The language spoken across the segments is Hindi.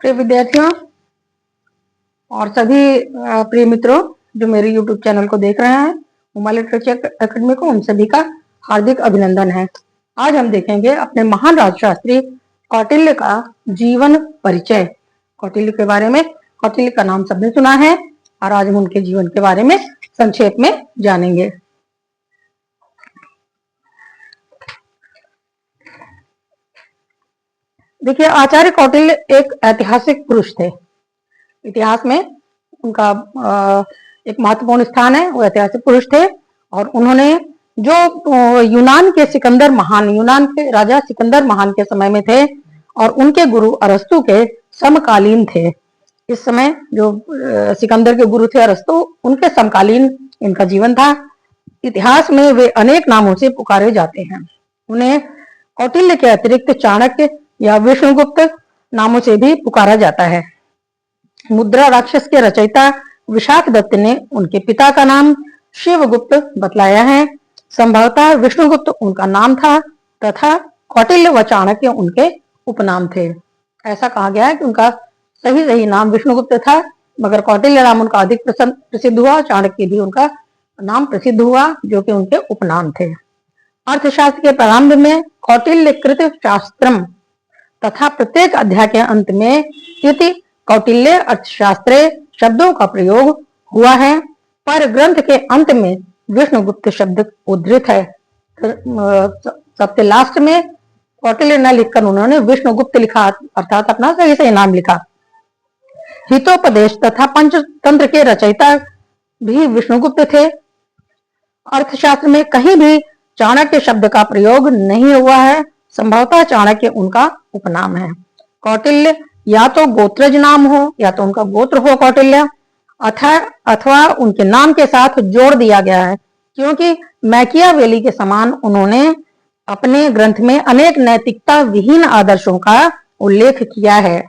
प्रिय विद्यार्थियों और सभी प्रिय मित्रों जो मेरे YouTube चैनल को देख रहे हैं, उमा लिटरेचर एकेडमी को उन सभी का हार्दिक अभिनंदन है। आज हम देखेंगे अपने महान राजशास्त्री कौटिल्य का जीवन परिचय। कौटिल्य के बारे में, कौटिल्य का नाम सबने सुना है और आज हम उनके जीवन के बारे में संक्षेप में जानेंगे। देखिए, आचार्य कौटिल्य एक ऐतिहासिक पुरुष थे। इतिहास में उनका एक महत्वपूर्ण स्थान है। वो ऐतिहासिक पुरुष थे और उन्होंने जो यूनान के राजा सिकंदर महान के समय में थे और उनके गुरु अरस्तु के समकालीन थे। इस समय जो सिकंदर के गुरु थे अरस्तु, उनके समकालीन इनका जीवन था। इतिहास में वे अनेक नामों से पुकारे जाते हैं। उन्हें कौटिल्य के अतिरिक्त चाणक्य या विष्णुगुप्त नामों से भी पुकारा जाता है। मुद्रा राक्षस के रचयिता विशाख दत्त ने उनके पिता का नाम शिवगुप्त बतलाया है। संभवतः विष्णुगुप्त उनका नाम था तथा कौटिल्य व चाणक्य उनके उपनाम थे। ऐसा कहा गया है कि उनका सही नाम विष्णुगुप्त था, मगर कौटिल्य नाम उनका अधिक प्रसिद्ध हुआ। चाणक्य भी उनका नाम प्रसिद्ध हुआ, जो कि उनके उपनाम थे। अर्थशास्त्र के प्रारंभ में कौटिल्य कृत शास्त्रम तथा प्रत्येक अध्याय के अंत में इति कौटिल्य अर्थशास्त्रे शब्दों का प्रयोग हुआ है, पर ग्रंथ के अंत में विष्णुगुप्त शब्द उद्धृत है। सबसे लास्ट में कौटिल्य न लिखकर उन्होंने विष्णुगुप्त लिखा, अर्थात अपना सही नाम लिखा। हितोपदेश तथा पंचतंत्र के रचयिता भी विष्णुगुप्त थे। अर्थशास्त्र में कहीं भी चाणक्य शब्द का प्रयोग नहीं हुआ है। संभवतः चाणक्य उनका उपनाम है। कौटिल्य या तो गोत्रज नाम हो या तो उनका गोत्र हो कौटिल्य, अथवा उनके नाम के साथ जोड़ दिया गया है, क्योंकि मैकियावेली के समान उन्होंने अपने ग्रंथ में अनेक नैतिकता विहीन आदर्शों का उल्लेख किया है।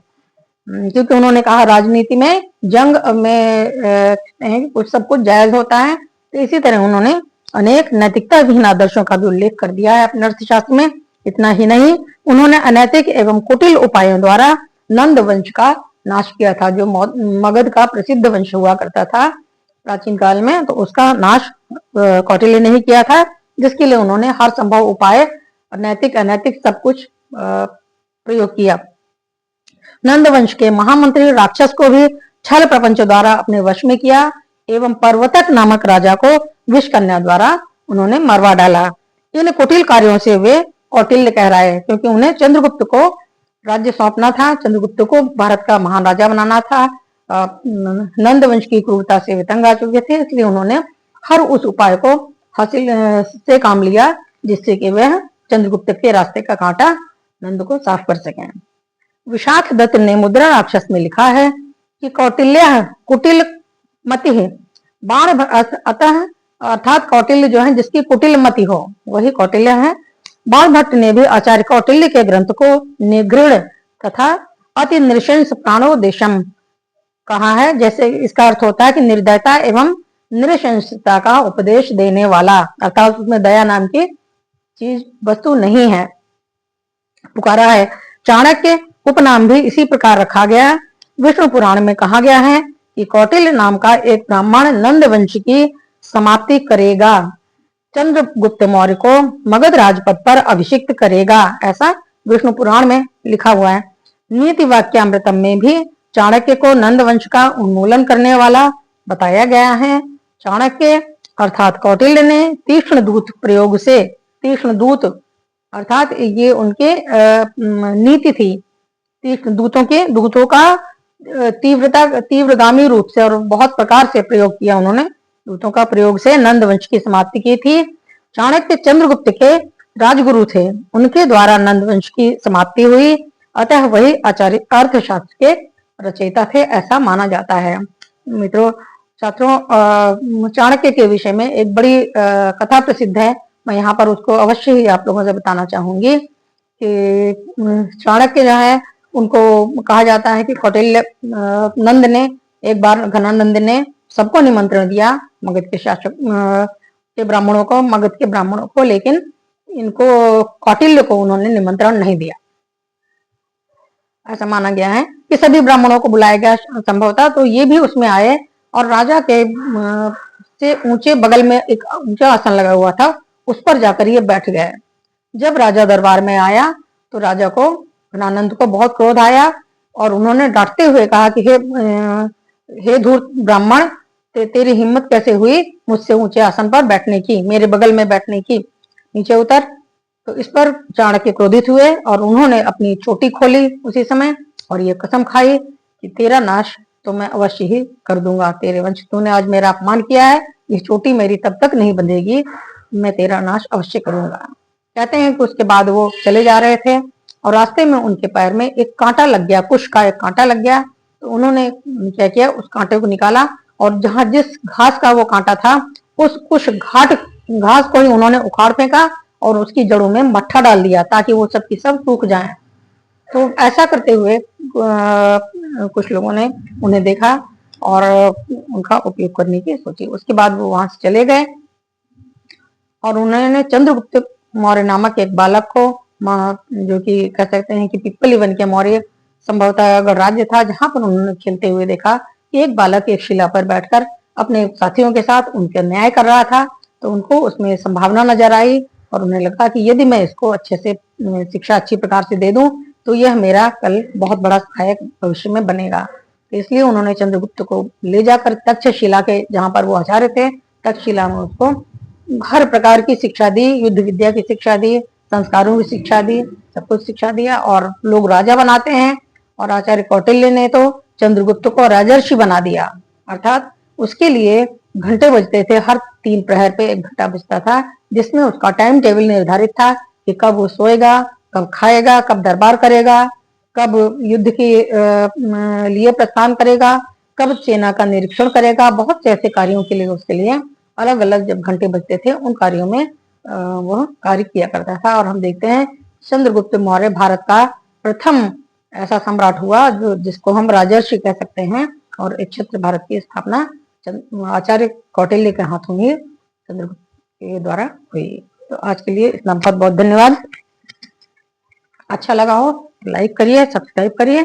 क्योंकि उन्होंने कहा राजनीति में जंग में कुछ सब कुछ जायज होता है, तो इसी तरह उन्होंने अनेक नैतिकता विहीन आदर्शों का भी उल्लेख कर दिया है अपने अर्थशास्त्र में। इतना ही नहीं, उन्होंने अनैतिक एवं कुटिल उपायों द्वारा नंद वंश का नाश किया था। जो मगध का प्रसिद्ध वंश हुआ करता था प्राचीन काल में, तो उसका नाश कौटिल्य ने ही किया था, जिसके लिए उन्होंने हर संभव उपाय नैतिक अनैतिक सब कुछ प्रयोग किया। नंद वंश के महामंत्री राक्षस को भी छल प्रपंच द्वारा अपने वश में किया एवं पर्वतक नामक राजा को विषकन्या द्वारा उन्होंने मरवा डाला। इन कुटिल कार्यों से वे कौटिल्य कहलाए, क्योंकि उन्हें चंद्रगुप्त को राज्य सौंपना था, चंद्रगुप्त को भारत का महान राजा बनाना था। नंद वंश की क्रूरता से वे तंग आ चुके थे, इसलिए उन्होंने हर उस उपाय को हासिल से काम लिया जिससे कि वह चंद्रगुप्त के रास्ते का कांटा नंद को साफ कर सकें। विशाख दत्त ने मुद्रा राक्षस में लिखा है कि कौटिल्य कुटिल मति है बाण, अतः अर्थात कौटिल्य जो है जिसकी कुटिल मति हो वही कौटिल्य है। बाण भट्ट ने भी आचार्य कौटिल्य के ग्रंथ को निगृढ़ तथा अति नृशंस प्राणोदेशम कहा है। जैसे इसका अर्थ होता है कि निर्दयता एवं नृशंसता का उपदेश देने वाला, अर्थात उसमें दया नाम की चीज वस्तु नहीं है, पुकारा है। चाणक्य उपनाम भी इसी प्रकार रखा गया। विष्णु पुराण में कहा गया है कि कौटिल्य नाम का एक ब्राह्मण नंद वंश की समाप्ति करेगा, चंद्रगुप्त मौर्य को मगध राजपद पर अभिषिक्त करेगा, ऐसा विष्णु पुराण में लिखा हुआ है। नीति वाक्यामृतम में भी चाणक्य को नंद वंश का उन्मूलन करने वाला बताया गया है। चाणक्य अर्थात कौटिल्य ने तीक्ष्ण दूत प्रयोग से, तीक्ष्ण दूत अर्थात ये उनके नीति थी, तीक्ष्ण दूतों का तीव्रगामी रूप से और बहुत प्रकार से प्रयोग किया उन्होंने। दूतों का प्रयोग से नंद वंश की समाप्ति की थी। चाणक्य चंद्रगुप्त के राजगुरु थे, उनके द्वारा नंद वंश की समाप्ति हुई, अतः वही आचार्य अर्थशास्त्र के रचयिता थे, ऐसा माना जाता है। मित्रों, छात्रों, चाणक्य के विषय में एक बड़ी कथा प्रसिद्ध है। मैं यहाँ पर उसको अवश्य ही आप लोगों से बताना चाहूंगी कि चाणक्य जो है उनको कहा जाता है कि कौटिल्य नंद ने एक बार घनानंद ने सबको निमंत्रण दिया, मगध के शासक के ब्राह्मणों को, मगध के ब्राह्मणों को, लेकिन इनको कौटिल्य को उन्होंने निमंत्रण नहीं दिया। ऐसा माना गया है कि सभी ब्राह्मणों को बुलाया गया संभवतः, तो ये भी उसमें आए और राजा के से ऊंचे बगल में एक ऊंचा आसन लगा हुआ था, उस पर जाकर ये बैठ गए। जब राजा दरबार में आया तो राजा को, घनानंद को बहुत क्रोध आया और उन्होंने डांटते हुए कहा कि हे धूर्त ब्राह्मण, तेरी हिम्मत कैसे हुई मुझसे ऊंचे आसन पर बैठने की, मेरे बगल में बैठने की, नीचे उतर। तो इस पर चाणक्य क्रोधित हुए और उन्होंने अपनी चोटी खोली उसी समय और ये कसम खाई कि तेरा नाश तो मैं अवश्य ही कर दूंगा, तेरे वंश, तूने आज मेरा अपमान किया है, ये चोटी मेरी तब तक नहीं बंधेगी, मैं तेरा नाश अवश्य करूंगा। कहते हैं कि उसके बाद वो चले जा रहे थे और रास्ते में उनके पैर में एक कांटा लग गया, कुश का एक कांटा लग गया। तो उन्होंने क्या किया, उस कांटे को निकाला और जहां जिस घास का वो कांटा था उस कुश घास को ही उन्होंने उखाड़ फेंका और उसकी जड़ों में मट्ठा डाल दिया ताकि वो सब की सब सूख जाएं। तो ऐसा करते हुए कुछ लोगों ने उन्हें देखा और उनका उपयोग करने की सोची। उसके बाद वो वहां से चले गए और उन्होंने चंद्रगुप्त मौर्य नामक एक बालक को, जो कि कह सकते हैं कि पिप्पली वन के मौर्य संभवतः अगर राज्य था, जहां पर उन्होंने खेलते हुए देखा कि एक बालक एक शिला पर बैठकर अपने साथियों के साथ उनके न्याय कर रहा था। तो उनको उसमें संभावना नजर आई और उन्हें लगा कि यदि मैं इसको अच्छे से शिक्षा अच्छी प्रकार से दे दूं तो यह मेरा कल बहुत बड़ा सहायक भविष्य में बनेगा। तो इसलिए उन्होंने चंद्रगुप्त को ले जाकर तक्षशिला के, जहां पर वो आचार्य थे, तक्षशिला में उसको हर प्रकार की शिक्षा दी, युद्ध विद्या की शिक्षा दी, संस्कारों की शिक्षा दी, सब कुछ शिक्षा दिया और लोग राजा बनाते हैं। और आचार्य कौटिल्य ने तो चंद्रगुप्त को राजर्षि बना दिया, अर्थात उसके लिए घंटे बजते थे, हर 3 प्रहर पे एक घंटा बजता था, जिसमें उसका टाइम टेबल निर्धारित था कि कब वो सोएगा, कब खाएगा, कब दरबार करेगा, कब युद्ध के लिए प्रस्थान करेगा, कब सेना का निरीक्षण करेगा। बहुत से ऐसे कार्यों के लिए उसके लिए अलग अलग जब घंटे बजते थे उन कार्यों में वह कार्य किया करता था। और हम देखते हैं चंद्रगुप्त मौर्य भारत का प्रथम ऐसा सम्राट हुआ जो जिसको हम राजर्षि कह सकते हैं और एक क्षत्र भारत की स्थापना आचार्य कौटिल्य के हाथों में चंद्रगुप्त के द्वारा हुई। तो आज के लिए इतना बहुत बहुत धन्यवाद। अच्छा लगा हो लाइक करिए, सब्सक्राइब करिए।